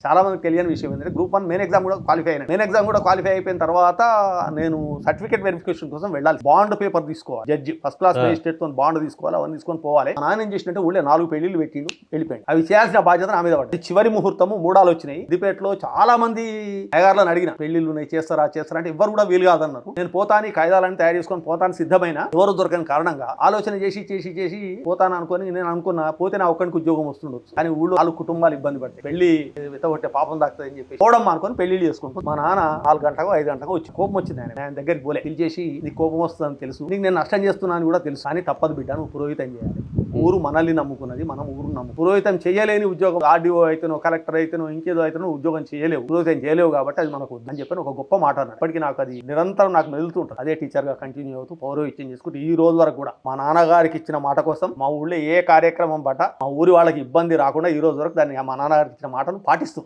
చాలా మందికి తెలియని విషయం ఏంటంటే గ్రూప్ 1 మెయిన్ ఎగ్జామ్ కూడా క్వాలిఫై అయినా. మెయిన్ ఎగ్జామ్ కూడా క్వాలిఫై అయిపోయిన తర్వాత నేను సర్టిఫికేట్ వెరిఫికేషన్ కోసం వెళ్ళాలి. బాండ్ పేపర్ తీసుకోవాలి. జడ్జి ఫస్ట్ క్లాస్ మేజిస్ట్రేట్ తో బాండ్ తీసుకోవాలి. అవన్నీ తీసుకొని పోవాలి. మా నాన్న ఏం చేసినట్టే ఊళ్ళో 4 పెళ్లిళ్ళు పెట్టిండు, వెళ్ళిపోయింది. అవి చేయాల్సిన బాధ్యత నా మీద పడింది. చివరి ముహూర్తము మూడాలు వచ్చినాయి. సిద్దిపేటలో చాలా మంది అయ్యగారులను అడిగిన, పెళ్లిళ్ళు ఉన్నాయి చేస్తారా అంటే ఎవరు కూడా వీలు కాదన్నారు. నేను పోతాను, కాయిదాలను తయారు చేసుకొని పోతాను సిద్ధమైన, ఎవరు దొరకని కారణంగా ఆలోచన చేసి పోతాను అనుకుని నేను అనుకున్నా పోతే నా ఒక్కడికి ఉద్యోగం వస్తుండొచ్చు. కానీ ఊళ్ళో 4 కుటుంబాలు ఇబ్బంది పడతాయి. పెళ్లి కొట్టే పాపం దాక్తుందని చెప్పి పోవడం అనుకుని పెళ్లి చేసుకుంటూ మా నాన్న 4 గంటకు 5 గంటకు వచ్చి కోపం వచ్చింది. ఆయన దగ్గరికి పోలే, పిలిచేసి నీకు కోపం వస్తుందని తెలుసు, నీకు నేను నష్టం చేస్తున్నాను కూడా తెలుసు, కానీ తప్పదు బిడ్డ, నువ్వు పురోహితం చేయాలి. ఊరు మనల్ని నమ్ముకున్నది, మనం ఊరు నమ్ము. పురోహితం చేయలేని ఉద్యోగం, ఆర్డీఓ అయితేనో కలెక్టర్ అయితేనో ఇంకేదో అయితేనో ఉద్యోగం చేయలేవు, పురోహితం చేయలేవు కాబట్టి అది మనకు అని చెప్పి ఒక గొప్ప మాట అన్నాడు. ఇప్పటికీ నాకు అది నిరంతరం నాకు మెదులుతుంటుంది. అదే టీచర్ గా కంటిన్యూ అవుతూ పౌరోహిత్యం చేసుకుంటూ ఈ రోజు వరకు కూడా మా నాన్నగారికి ఇచ్చిన మాట కోసం మా ఊళ్ళో ఏ కార్యక్రమం పట్ట మా ఊరి వాళ్ళకి ఇబ్బంది రాకుండా ఈ రోజు వరకు దాన్ని మా నాన్నగారికి ఇచ్చిన మాటను పాటిస్తూ